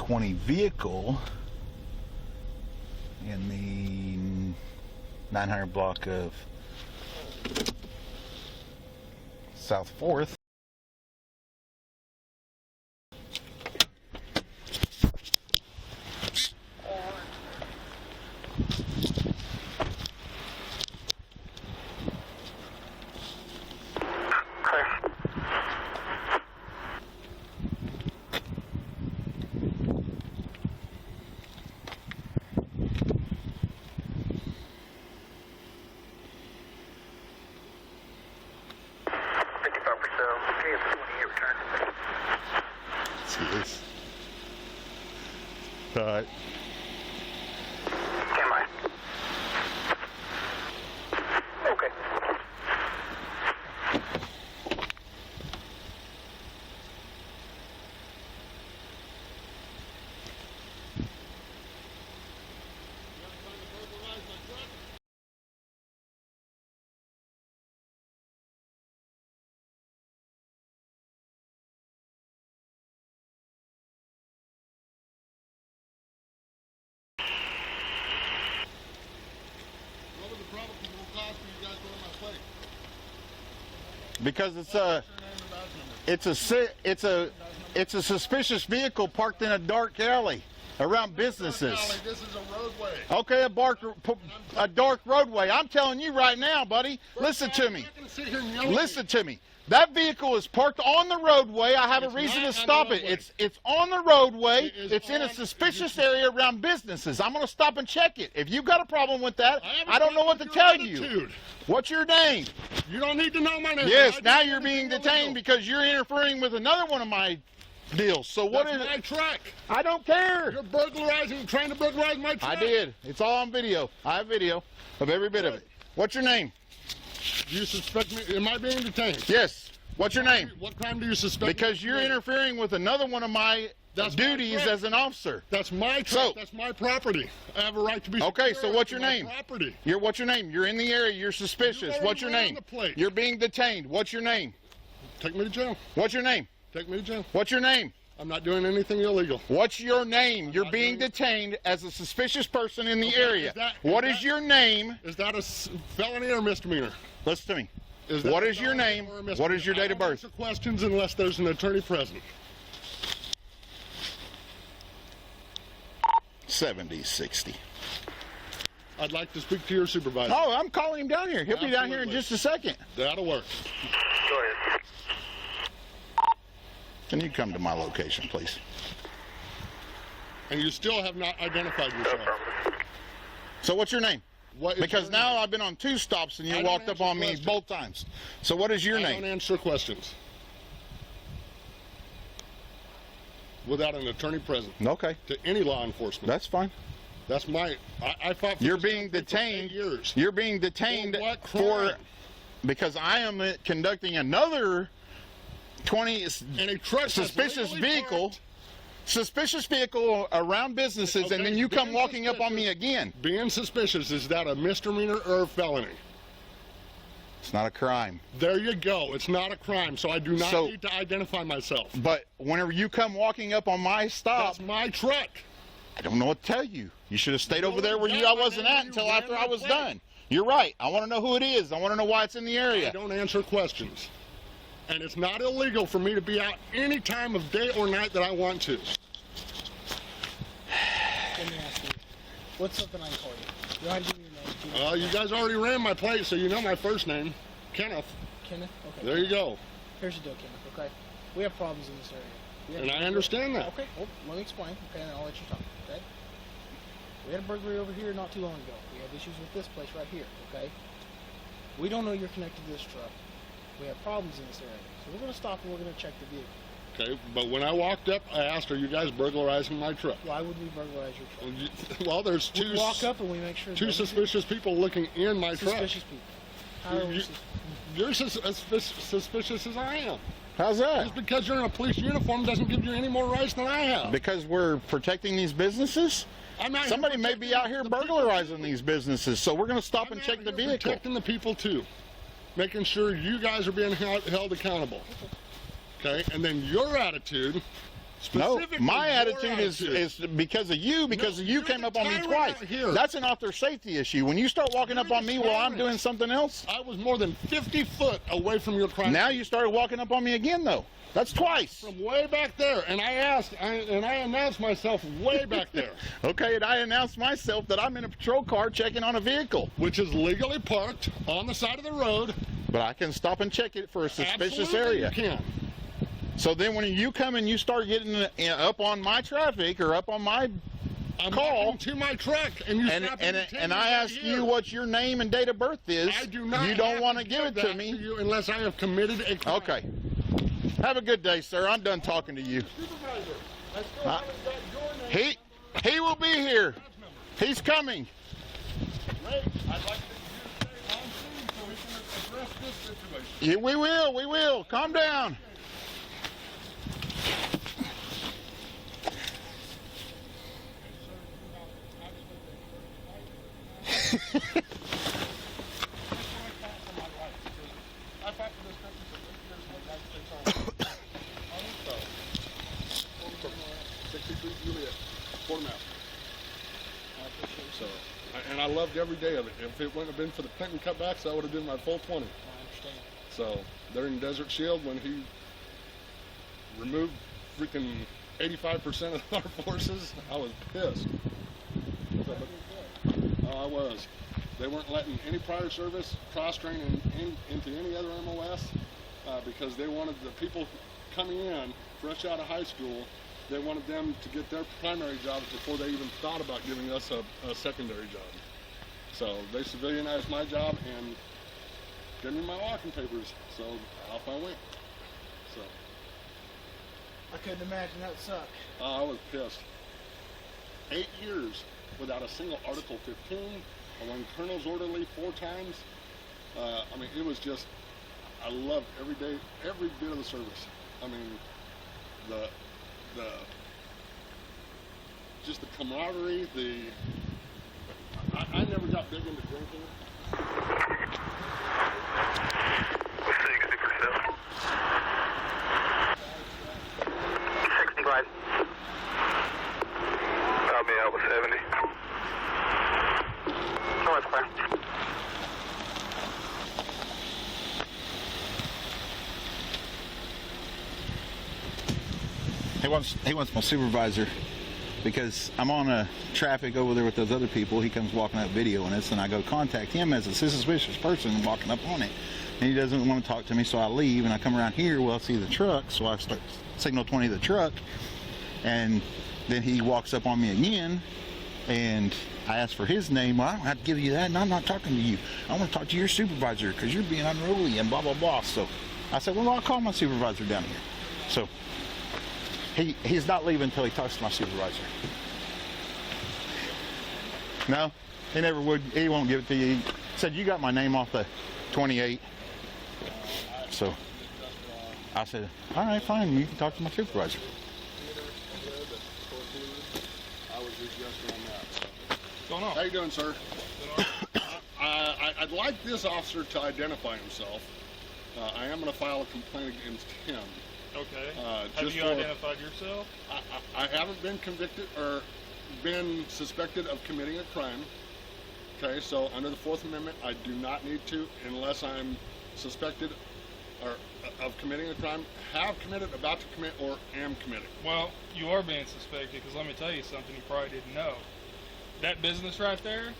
20 vehicle in the 900 block of South 4th. Yes. All right. Stand by. Okay. Because it's a suspicious vehicle parked in a dark alley around businesses. This is a roadway. Okay, a dark roadway. I'm telling you right now, buddy. Listen to me. Listen to me. That vehicle is parked on the roadway. I have a reason to stop it. It's on the roadway. It's in a suspicious area around businesses. I'm going to stop and check it. If you've got a problem with that, I don't know what to tell you. What's your name? You don't need to know my name. Yes, now you're being detained because you're interfering with another one of my deals. So what is it? That's my truck. I don't care. You're burglarizing, trying to burglarize my truck. I did. It's all on video. I have video of every bit of it. What's your name? Do you suspect me? Am I being detained? Yes. What's your name? What crime do you suspect? Because you're interfering with another one of my duties as an officer. That's my truck. That's my property. I have a right to be. Okay, so what's your name? Property. What's your name? You're in the area. You're suspicious. What's your name? You're being detained. What's your name? Take me to jail. What's your name? Take me to jail. What's your name? I'm not doing anything illegal. What's your name? You're being detained as a suspicious person in the area. What is your name? Is that a felony or misdemeanor? Listen to me. What is your name? What is your date of birth? I don't answer questions unless there's an attorney present. 7060. I'd like to speak to your supervisor. Oh, I'm calling him down here. He'll be down here in just a second. That'll work. Go ahead. Can you come to my location, please? And you still have not identified yourself. So what's your name? Because now I've been on 2 stops and you walked up on me both times. So what is your name? I don't answer questions without an attorney present. Okay. To any law enforcement. That's fine. That's my. I fought for. You're being detained. You're being detained for because I am conducting another 20 suspicious vehicle. Suspicious vehicle around businesses, okay, and then you come walking up on me again. Being suspicious, is that a misdemeanor or a felony? It's not a crime. There you go. It's not a crime, so I do not need to identify myself. But whenever you come walking up on my stop... That's my truck. I don't know what to tell you. You should have stayed over there where I wasn't at until after I was done. You're right. I want to know who it is. I want to know why it's in the area. I don't answer questions. And it's not illegal for me to be out any time of day or night that I want to. Let me ask you, what's something I can call you? You want to give me your name? You guys already ran my plate, so you know my first name, Kenneth. Kenneth? Okay. There you go. Here's the deal, Kenneth, okay? We have problems in this area. And I understand that. Okay, well, let me explain, okay, and I'll let you talk, okay? We had a burglary over here not too long ago. We have issues with this place right here, okay? We don't know you're connected to this truck. We have problems in this area. So we're going to stop and we're going to check the vehicle. Okay, but when I walked up, I asked, are you guys burglarizing my truck? Why would we burglarize your truck? Well, there's we walk up and we make sure two suspicious people looking in my truck. Suspicious people. You're as suspicious as I am. How's that? Just because you're in a police uniform doesn't give you any more rights than I have. Because we're protecting these businesses? Somebody may be out here burglarizing these businesses, so we're going to stop and check the vehicle. Protecting the people too. Making sure you guys are being held accountable. Okay, and then your attitude No, Specifically my your attitude is because of you, because No, you you're came the up on me tyrant twice. out here. That's an off their safety issue. When you start walking You're up on the me while I'm tyrant. doing something else, I was more than 50 foot away from your crime. now you started walking up on me again, though. That's twice. From way back there, and I announced myself way back there, Okay, and I announced myself that I'm in a patrol car checking on a vehicle. which is legally parked on the side of the road. But I can stop and check it for a suspicious Absolutely area. You can. So then when you come and you start getting up on my traffic or up on my I'm call, walking to my truck, and you stop and I ask you what your name and date of birth is, I do not. you don't have want to give it to that me. you unless I have committed a crime. Okay. Have a good day, sir. I'm done talking to you. Supervisor, I still haven't got your name. He will be here. He's coming. Ray, I'd like you to stay on scene so we can address this situation. Yeah, we will. Calm down. And I loved every day of it. If it wouldn't have been for the Clinton cutbacks, I would have done my full 20. I understand. So during Desert Shield, when he removed freaking 85% of our forces, I was pissed. I was. They weren't letting any prior service cross-train into any other MOS because they wanted the people coming in fresh out of high school, they wanted them to get their primary jobs before they even thought about giving us a secondary job. So they civilianized my job and gave me my walking papers. So off I went. So I couldn't imagine that would suck. I was pissed. 8 years without a single Article 15. I won Colonel's Orderly 4 times. I mean, it was just, I loved every day, every bit of the service. I mean, just the camaraderie, I never got big into drinking. 65. I'll be out with 70. No, that's fine. He wants my supervisor because I'm on a traffic over there with those other people. He comes walking up videoing us, and I go contact him as a suspicious person walking up on it. And he doesn't want to talk to me, so I leave, and I come around here. Well, I see the truck, so I start signal 20 the truck, and then he walks up on me again, and I ask for his name. Well, I don't have to give you that, and I'm not talking to you. I want to talk to your supervisor because you're being unruly and blah, blah, blah. So I said, well, I'll call my supervisor down here. So he's not leaving until he talks to my supervisor. No, he never would. He won't give it to you. He said, you got my name off the 28. So I said, all right, fine. You can talk to my supervisor. I was just yesterday on that. What's going on? How you doing, sir? I'd like this officer to identify himself. I am going to file a complaint against him. Okay. Have just you for- identified yourself? I haven't been convicted or been suspected of committing a crime. Okay, so under the Fourth Amendment, I do not need to unless I'm suspected or of committing a crime, have committed, about to commit, or am committing. Well, you are being suspected because let me tell you something you probably didn't know. That business right there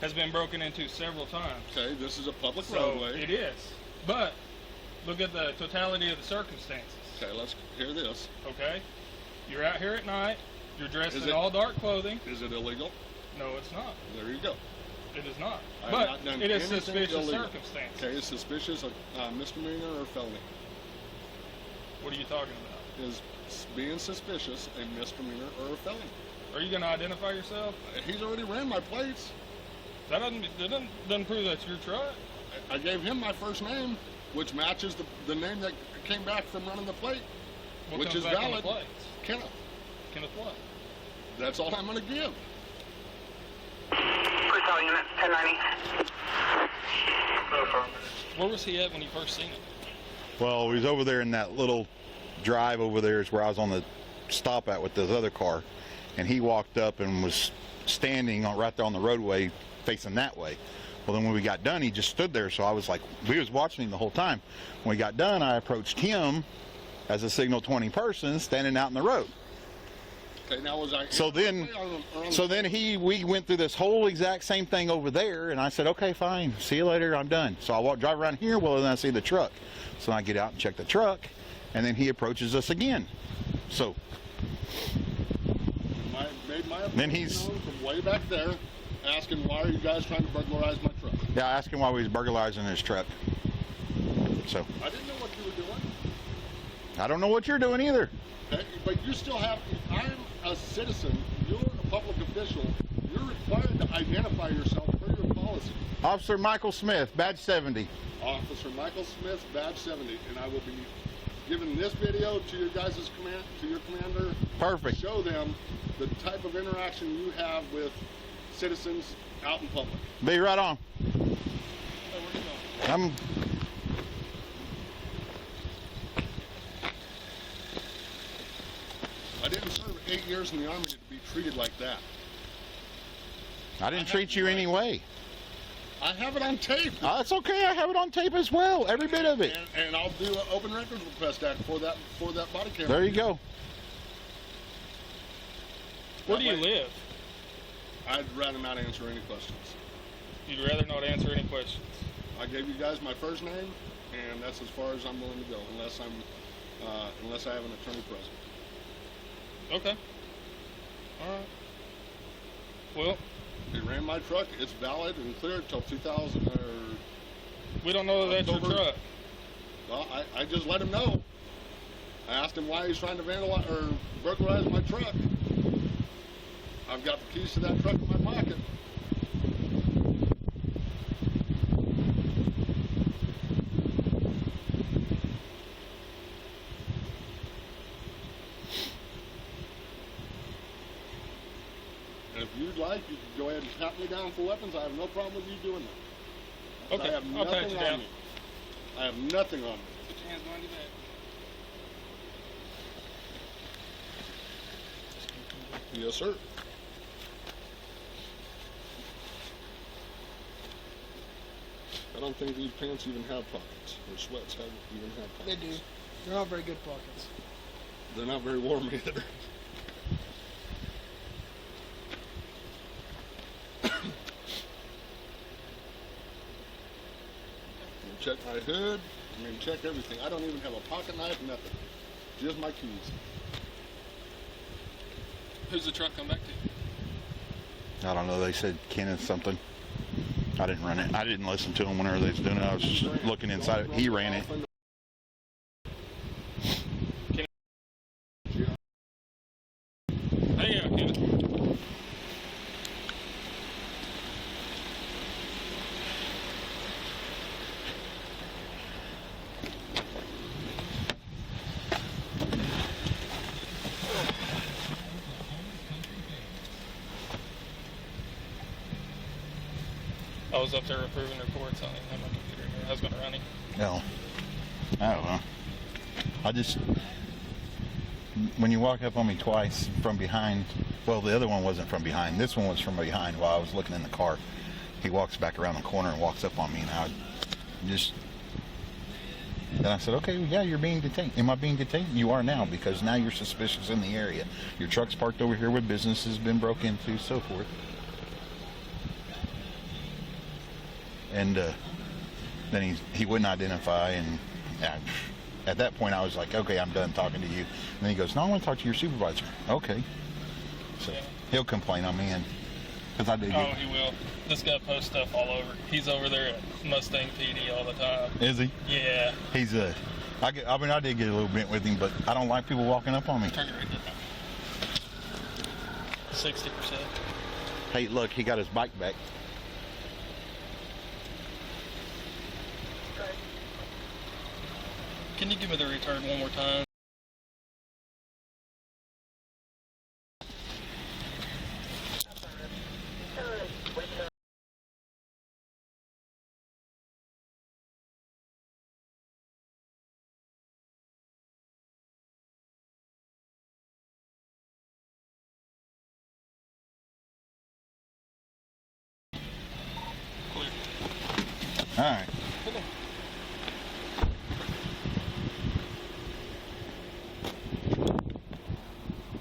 has been broken into several times. Okay, this is a public So roadway. it is. But look at the totality of the circumstances. Okay, let's hear this. Okay? You're out here at night. You're dressed Is in it- all dark clothing. Is it illegal? No, it's not. There you go. It is not. I have But not done it is anything suspicious illegal. circumstances. Okay, is suspicious of misdemeanor or felony? What are you talking about? Is being suspicious a misdemeanor or a felony? Are you going to identify yourself? He's already ran my plates. That doesn't prove that's your truck. I gave him my first name, which matches the name that came back from running the plate, What which comes is back on the valid. plates? Kenneth. Kenneth what? That's all I'm going to give. Freestyle unit, 1090. Where was he at when you first seen him? Well, he was over there in that little drive over there is where I was on the stop at with this other car, and he walked up and was standing right there on the roadway facing that way. Well, then when we got done, he just stood there, so I was like, we was watching him the whole time. When we got done, I approached him as a signal 20 person standing out in the road. Okay, now was I... So then we went through this whole exact same thing over there, and I said, okay, fine, see you later, I'm done. So I drive around here, well, then I see the truck. So I get out and check the truck, and then he approaches us again. So then he's from way back there asking, why are you guys trying to burglarize my truck? Yeah, asking why we was burglarizing his truck. So I didn't know what you were doing. I don't know what you're doing either. Okay, but you still have, I'm a citizen, you're a public official, you're required to identify yourself per your policy. Officer Michael Smith, badge 70. Officer Michael Smith, badge 70, and I will be giving this video to your guys' to your commander. Perfect. Show them the type of interaction you have with citizens out in public. Be right on. I'm... I didn't serve 8 years in the Army to be treated like that. I didn't treat you anyway. I have it on tape. That's okay. I have it on tape as well. Every bit of it. And I'll do an open records request act for that body camera. There you go. Where do you live? I'd rather not answer any questions. You'd rather not answer any questions. I gave you guys my first name, and that's as far as I'm willing to go, unless I have an attorney present. Okay. All right. Well, he ran my truck. It's valid and clear until 2000 or. We don't know that that's your truck. Well, I just let him know. I asked him why he's trying to vandalize or burglarize my truck. I've got the keys to that truck in my pocket. And if you'd like, you can go ahead and pat me down for weapons. I have no problem with you doing that. Okay, I have I'll pat nothing you on down. me. I have nothing on me. Put your hands behind your back. Yes, sir. I don't think these pants even have pockets. Or sweats even have pockets. They do. They're not very good pockets. They're not very warm either. Check my hood. Check everything. I don't even have a pocket knife, nothing. Just my keys. Who's the truck come back to? I don't know. They said Kenneth something. I didn't run it. I didn't listen to him whenever they was doing it. I was just looking inside it. He ran it. Hey, Kenneth. I was up there approving reports on him. Had my computer in my husband running. No. I don't know. I just... When you walk up on me twice from behind... Well, the other one wasn't from behind. This one was from behind while I was looking in the car. He walks back around the corner and walks up on me, and I just... Then I said, okay, yeah, you're being detained. Am I being detained? You are now, because now you're suspicious in the area. Your truck's parked over here with business has been broke into, so forth. And then he wouldn't identify, and at that point I was like, okay, I'm done talking to you. And then he goes, no, I want to talk to your supervisor. Okay. So he'll complain on me, and because I did. Oh, he will. This guy posts stuff all over. He's over there at Mustang PD all the time. Is he? Yeah. He's I did get a little bent with him, but I don't like people walking up on me. Turn it right there. 60%. Hey, look, he got his bike back. Can you give me the return one more time? All right. Come on.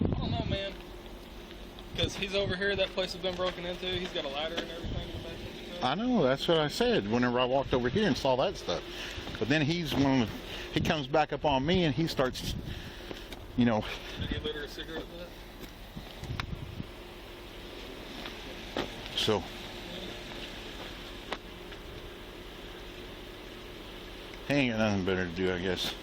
I don't know, man. Because he's over here, that place has been broken into. He's got a ladder and everything in the back of the truck. I know, that's what I said whenever I walked over here and saw that stuff. But then he comes back up on me and he starts, you know. Did he litter a cigarette butt? So. He ain't got nothing better to do, I guess.